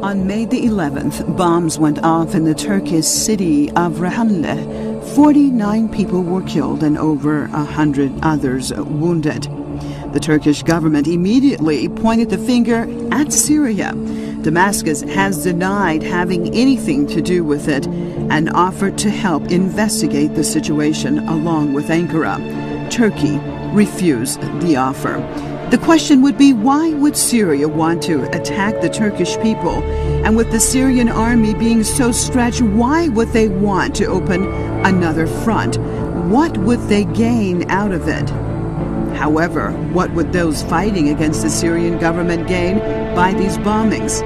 On May the 11th, bombs went off in the Turkish city of Reyhanlı'ya. 49 people were killed and over 100 others wounded. The Turkish government immediately pointed the finger at Syria. Damascus has denied having anything to do with it and offered to help investigate the situation along with Ankara. Turkey refused the offer. The question would be, why would Syria want to attack the Turkish people? And with the Syrian army being so stretched, why would they want to open another front? What would they gain out of it? However, what would those fighting against the Syrian government gain by these bombings?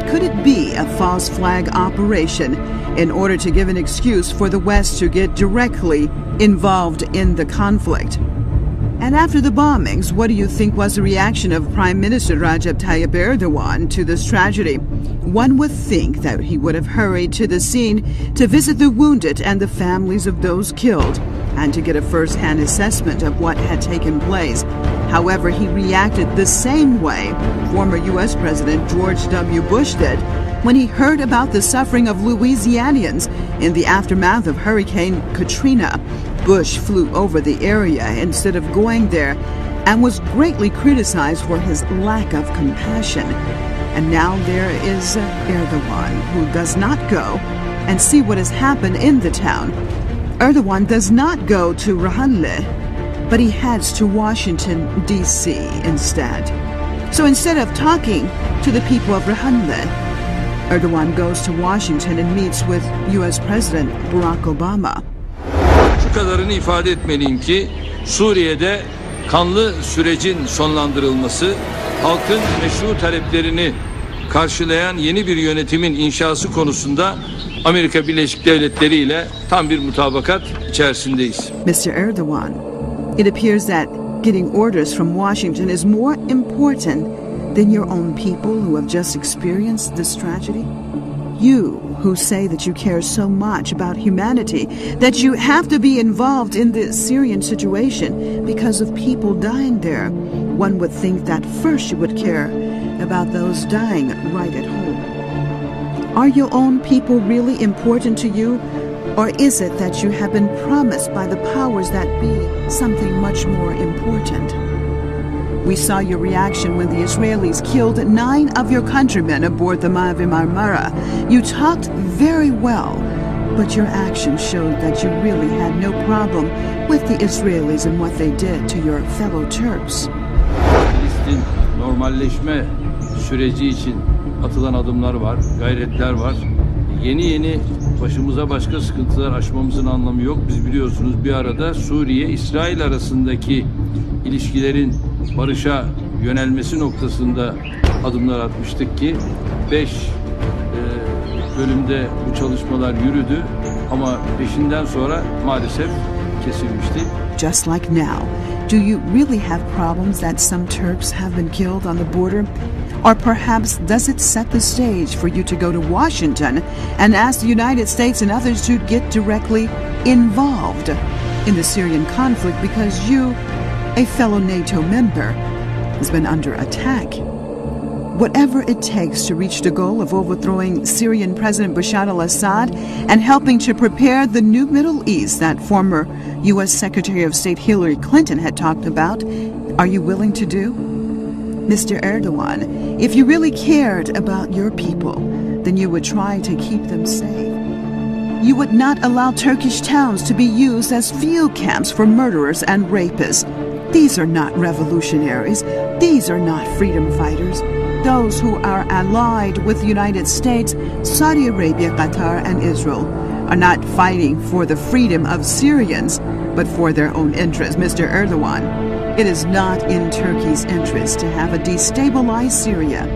Could it be a false flag operation in order to give an excuse for the West to get directly involved in the conflict? And after the bombings, what do you think was the reaction of Prime Minister Recep Tayyip Erdoğan to this tragedy? One would think that he would have hurried to the scene to visit the wounded and the families of those killed and to get a first-hand assessment of what had taken place. However, he reacted the same way former U.S. President George W. Bush did when he heard about the suffering of Louisianians in the aftermath of Hurricane Katrina. Bush flew over the area instead of going there and was greatly criticized for his lack of compassion. And now there is Erdoğan, who does not go and see what has happened in the town. Erdoğan does not go to Reyhanlı, but he heads to Washington, D.C. instead. So instead of talking to the people of Reyhanlı, Erdoğan goes to Washington and meets with U.S. President Barack Obama. Şu kadarını ifade etmeliyim ki Suriye'de kanlı sürecin sonlandırılması, halkın meşru taleplerini karşılayan yeni bir yönetimin inşası konusunda Amerika Birleşik Devletleri ile tam bir mutabakat içerisindeyiz. Mr. Erdoğan, it appears that getting orders from Washington is more important than your own people who have just experienced this tragedy. You who say that you care so much about humanity, that you have to be involved in the Syrian situation because of people dying there. One would think that first you would care about those dying right at home. Are your own people really important to you? Or is it that you have been promised by the powers that be something much more important? We saw your reaction when the Israelis killed 9 of your countrymen aboard the Mavi Marmara. You talked very well, but your actions showed that you really had no problem with the Israelis and what they did to your fellow Turks. Filistin normalleşme süreci için atılan adımlar var, gayretler var. Yeni başımıza başka sıkıntılar aşmamızın anlamı yok. Biz biliyorsunuz bir arada Suriye-İsrail arasındaki ilişkilerin barışa yönelmesi noktasında adımlar atmıştık ki 5 bölümde bu çalışmalar yürüdü ama peşinden sonra maalesef kesilmişti. Just like now, do you really have problems that some Turks have been killed on the border? Or perhaps does it set the stage for you to go to Washington and ask the United States and others to get directly involved in the Syrian conflict because you, a fellow NATO member, has been under attack? Whatever it takes to reach the goal of overthrowing Syrian President Bashar al-Assad and helping to prepare the new Middle East that former U.S. Secretary of State Hillary Clinton had talked about, are you willing to do? Mr. Erdoğan, if you really cared about your people, then you would try to keep them safe. You would not allow Turkish towns to be used as field camps for murderers and rapists. These are not revolutionaries. These are not freedom fighters. Those who are allied with the United States, Saudi Arabia, Qatar, and Israel are not fighting for the freedom of Syrians, but for their own interests. Mr. Erdoğan, it is not in Turkey's interest to have a destabilized Syria.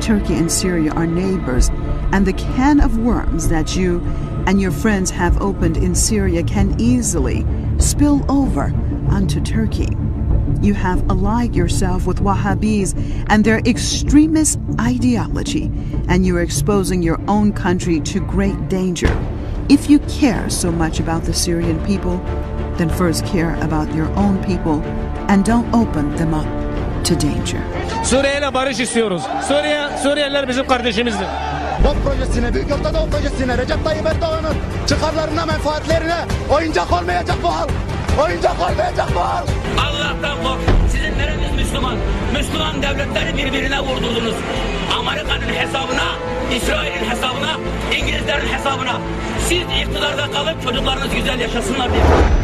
Turkey and Syria are neighbors, and the can of worms that you and your friends have opened in Syria can easily spill over onto Turkey. You have allied yourself with Wahhabis and their extremist ideology, and you are exposing your own country to great danger. If you care so much about the Syrian people, then first care about your own people and don't open them up to danger. Suriye ile barış istiyoruz. Suriyeliler bizim kardeşimizdir. BOP projesine, Büyük Ortadoğu projesine, Recep Tayyip Erdoğan'ın çıkarlarına, menfaatlerine oyuncak olmayacak bu halk. Oyuncak olmayacak bu halk. Allah'tan kork. Sizin nereniz Müslüman? Müslüman devletleri birbirine vurdurdunuz. Amerika'nın hesabına, İsrail'in hesabına, İngilizlerin hesabına. Siz iktidarda kalıp çocuklarınız güzel yaşasınlar diye.